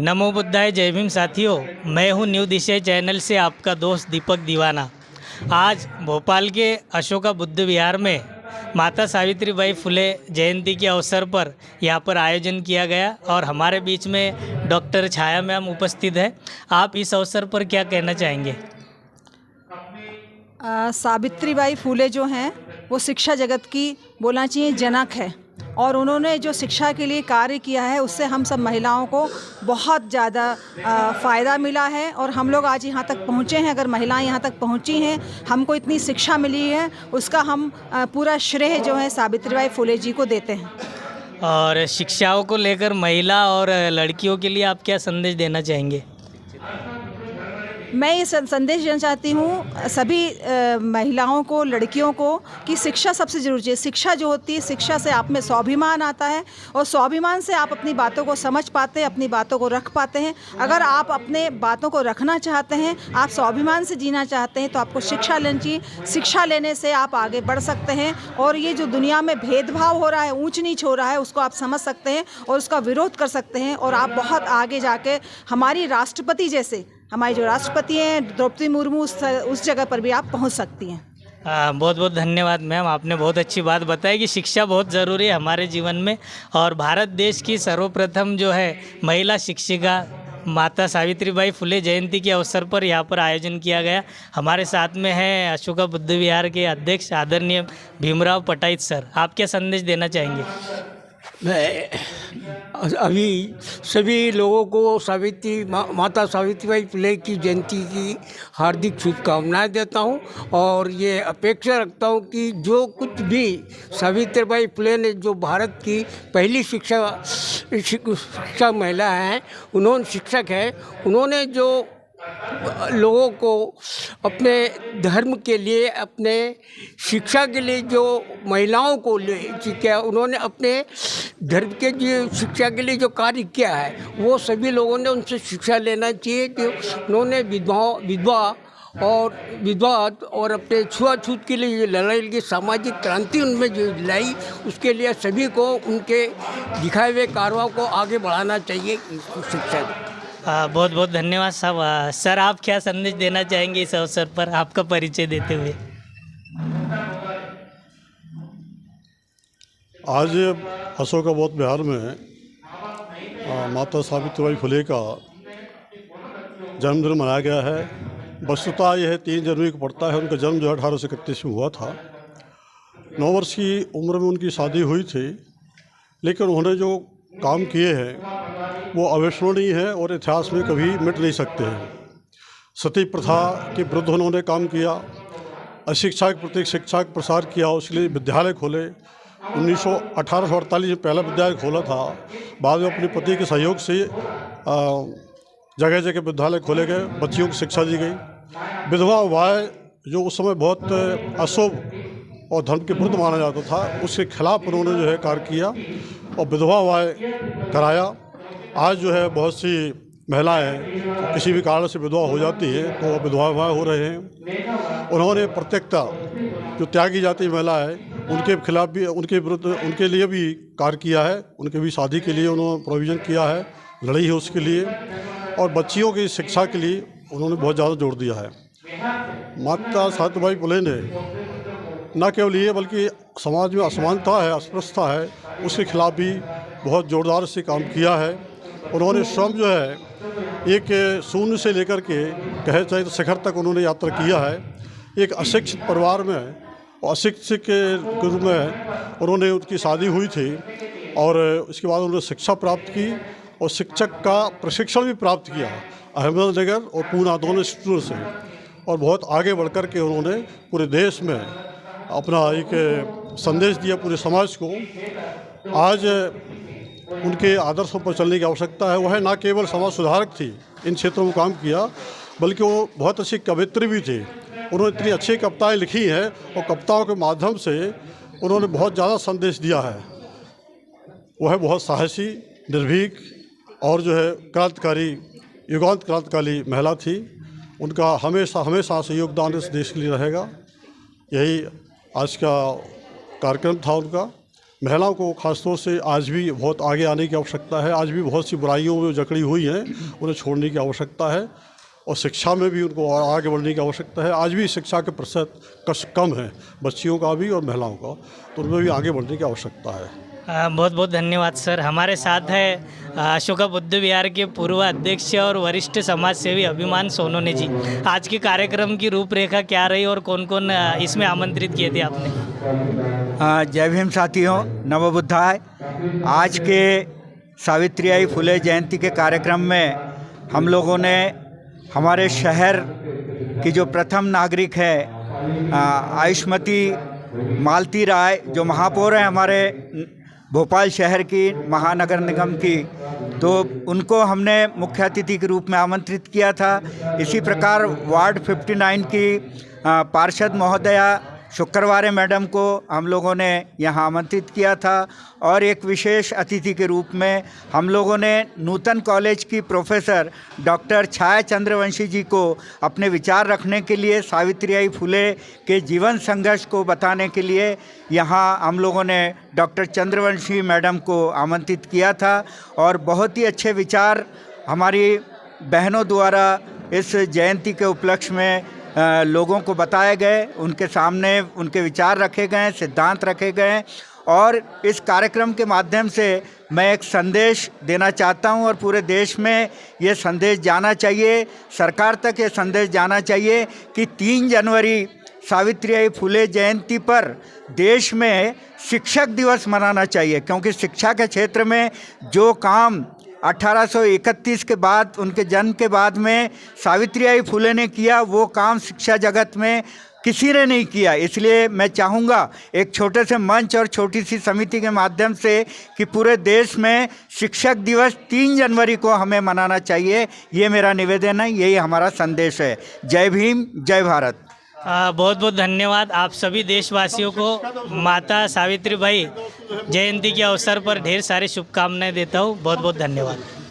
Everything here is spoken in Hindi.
नमो बुद्धाय, जय भीम साथियों। मैं हूं न्यू दिशा चैनल से आपका दोस्त दीपक दीवाना। आज भोपाल के अशोका बुद्ध विहार में माता सावित्रीबाई फुले जयंती के अवसर पर यहां पर आयोजन किया गया और हमारे बीच में डॉक्टर छाया मैम उपस्थित है। आप इस अवसर पर क्या कहना चाहेंगे? सावित्रीबाई फुले जो हैं वो शिक्षा जगत की बोलना चाहिए जनक है और उन्होंने जो शिक्षा के लिए कार्य किया है उससे हम सब महिलाओं को बहुत ज़्यादा फ़ायदा मिला है और हम लोग आज यहाँ तक पहुँचे हैं। अगर महिलाएं यहाँ तक पहुँची हैं, हमको इतनी शिक्षा मिली है, उसका हम पूरा श्रेय जो है सावित्रीबाई फुले जी को देते हैं। और शिक्षाओं को लेकर महिला और लड़कियों के लिए आप क्या संदेश देना चाहेंगे? मैं ये संदेश देना चाहती हूँ सभी महिलाओं को, लड़कियों को कि शिक्षा सबसे ज़रूरी है। शिक्षा जो होती है, शिक्षा से आप में स्वाभिमान आता है और स्वाभिमान से आप अपनी बातों को समझ पाते हैं, अपनी बातों को रख पाते हैं। अगर आप अपने बातों को रखना चाहते हैं, आप स्वाभिमान से जीना चाहते हैं, तो आपको शिक्षा लेनी चाहिए। शिक्षा लेने से आप आगे बढ़ सकते हैं और ये जो दुनिया में भेदभाव हो रहा है, ऊंच नीच हो रहा है, उसको आप समझ सकते हैं और उसका विरोध कर सकते हैं और आप बहुत आगे जाके हमारी राष्ट्रपति जैसे, हमारी जो राष्ट्रपति हैं द्रौपदी मुर्मू, उस जगह पर भी आप पहुंच सकती हैं। बहुत बहुत धन्यवाद मैम। आपने बहुत अच्छी बात बताई कि शिक्षा बहुत ज़रूरी है हमारे जीवन में और भारत देश की सर्वप्रथम जो है महिला शिक्षिका माता सावित्रीबाई फुले जयंती के अवसर पर यहाँ पर आयोजन किया गया। हमारे साथ में हैं अशोका बुद्ध विहार के अध्यक्ष आदरणीय भीमराव पटाईत सर। आप क्या संदेश देना चाहेंगे? मैं अभी सभी लोगों को माता सावित्रीबाई फुले की जयंती की हार्दिक शुभकामनाएं देता हूं और ये अपेक्षा रखता हूं कि जो कुछ भी सावित्रीबाई फुले ने, जो भारत की पहली शिक्षा महिला हैं, उन्होंने शिक्षक है, उन्होंने जो लोगों को अपने धर्म के लिए, अपने शिक्षा के लिए जो महिलाओं को किया, उन्होंने अपने धर्म के जो शिक्षा के लिए जो कार्य किया है, वो सभी लोगों ने उनसे शिक्षा लेना चाहिए कि उन्होंने विधवा और अपने छुआछूत के लिए जो लड़ाई की सामाजिक क्रांति उनमें जो लाई, उसके लिए सभी को उनके दिखाए हुए कार्यों को आगे बढ़ाना चाहिए शिक्षा। बहुत बहुत धन्यवाद साहब। सर, आप क्या संदेश देना चाहेंगे इस अवसर पर, आपका परिचय देते हुए? आज अशोका बुद्ध विहार में माता सावित्रीबाई फुले का जन्मदिन मनाया गया है। वस्तुतः यह 3 जनवरी को पड़ता है। उनका जन्म जो 1831 में हुआ था। 9 वर्ष की उम्र में उनकी शादी हुई थी, लेकिन उन्होंने जो काम किए हैं वो अविस्मरणीय है और इतिहास में कभी मिट नहीं सकते हैं। सती प्रथा के विरुद्ध उन्होंने काम किया, अशिक्षा के प्रति शिक्षा का प्रसार किया, उसके लिए विद्यालय खोले। 1848 में पहला विद्यालय खोला था। बाद में अपने पति के सहयोग से जगह जगह विद्यालय खोले गए, बच्चियों को शिक्षा दी गई। विधवा विवाह जो उस समय बहुत अशुभ और धर्म के विरुद्ध माना जाता था, उसके खिलाफ उन्होंने जो है कार्य किया और विधवा विवाह कराया। आज जो है बहुत सी महिलाएं किसी भी कारण से विधवा हो जाती है तो विधवा विवाह हो रहे हैं। उन्होंने प्रत्येकता जो त्यागी जाती महिला है उनके खिलाफ भी, उनके विरुद्ध, उनके लिए भी कार्य किया है। उनके भी शादी के लिए उन्होंने प्रोविज़न किया है, लड़ी है उसके लिए, और बच्चियों की शिक्षा के लिए उन्होंने बहुत ज़्यादा जोर दिया है। माता सावित्रीबाई फुले ने न केवल ये बल्कि समाज में असमानता है, अस्पृश्यता है, उसके खिलाफ भी बहुत ज़ोरदार से काम किया है। उन्होंने स्वयं जो है एक शून्य से लेकर के कहे चाहे तो शिखर तक उन्होंने यात्रा किया है। एक अशिक्षित परिवार में और अशिक्षित के रूप में उन्होंने, उनकी शादी हुई थी और उसके बाद उन्होंने शिक्षा प्राप्त की और शिक्षक का प्रशिक्षण भी प्राप्त किया अहमदनगर और पूना दोनों इंस्टीट्यूट से, और बहुत आगे बढ़ कर के उन्होंने पूरे देश में अपना एक संदेश दिया पूरे समाज को। आज उनके आदर्शों पर चलने की आवश्यकता है। वह न केवल समाज सुधारक थी, इन क्षेत्रों में काम किया, बल्कि वो बहुत अच्छी कवित्री भी थी। उन्होंने इतनी अच्छी कविताएं लिखी हैं और कविताओं के माध्यम से उन्होंने बहुत ज़्यादा संदेश दिया है। वह बहुत साहसी, निर्भीक और जो है क्रांतिकारी, युगांत क्रांतिकारी महिला थी। उनका हमेशा हमेशा से योगदान इस देश के लिए रहेगा। यही आज का कार्यक्रम था उनका। महिलाओं को खासतौर से आज भी बहुत आगे आने की आवश्यकता है। आज भी बहुत सी बुराइयों में जकड़ी हुई हैं, उन्हें छोड़ने की आवश्यकता है और शिक्षा में भी उनको आगे बढ़ने की आवश्यकता है। आज भी शिक्षा के प्रतिशत कम है, बच्चियों का भी और महिलाओं का, तो उनमें भी आगे बढ़ने की आवश्यकता है। बहुत बहुत धन्यवाद सर। हमारे साथ है अशोका बुद्ध विहार के पूर्व अध्यक्ष और वरिष्ठ समाज सेवी अभिमान सोनोने जी। आज के कार्यक्रम की रूपरेखा क्या रही और कौन कौन इसमें आमंत्रित किए थे आपने? जय भीम साथियों, नमो बुद्धाय। आज के सावित्रीबाई फुले जयंती के कार्यक्रम में हम लोगों ने हमारे शहर की जो प्रथम नागरिक है आयुष्मती मालती राय, जो महापौर है हमारे भोपाल शहर की महानगर निगम की, तो उनको हमने मुख्य अतिथि के रूप में आमंत्रित किया था। इसी प्रकार वार्ड 59 की पार्षद महोदया शुक्रवार मैडम को हम लोगों ने यहाँ आमंत्रित किया था और एक विशेष अतिथि के रूप में हम लोगों ने नूतन कॉलेज की प्रोफेसर डॉक्टर छाया चंद्रवंशी जी को अपने विचार रखने के लिए, सावित्रीबाई फुले के जीवन संघर्ष को बताने के लिए यहाँ हम लोगों ने डॉक्टर चंद्रवंशी मैडम को आमंत्रित किया था और बहुत ही अच्छे विचार हमारी बहनों द्वारा इस जयंती के उपलक्ष्य में लोगों को बताए गए, उनके सामने उनके विचार रखे गए, सिद्धांत रखे गए और इस कार्यक्रम के माध्यम से मैं एक संदेश देना चाहता हूं और पूरे देश में ये संदेश जाना चाहिए, सरकार तक ये संदेश जाना चाहिए कि 3 जनवरी सावित्रीबाई फुले जयंती पर देश में शिक्षक दिवस मनाना चाहिए, क्योंकि शिक्षा के क्षेत्र में जो काम 1831 के बाद, उनके जन्म के बाद में सावित्रीबाई फुले ने किया, वो काम शिक्षा जगत में किसी ने नहीं किया। इसलिए मैं चाहूँगा एक छोटे से मंच और छोटी सी समिति के माध्यम से कि पूरे देश में शिक्षक दिवस 3 जनवरी को हमें मनाना चाहिए। ये मेरा निवेदन है, यही हमारा संदेश है। जय भीम, जय भारत। बहुत बहुत धन्यवाद। आप सभी देशवासियों को माता सावित्रीबाई जयंती के अवसर पर ढेर सारी शुभकामनाएं देता हूँ। बहुत बहुत धन्यवाद।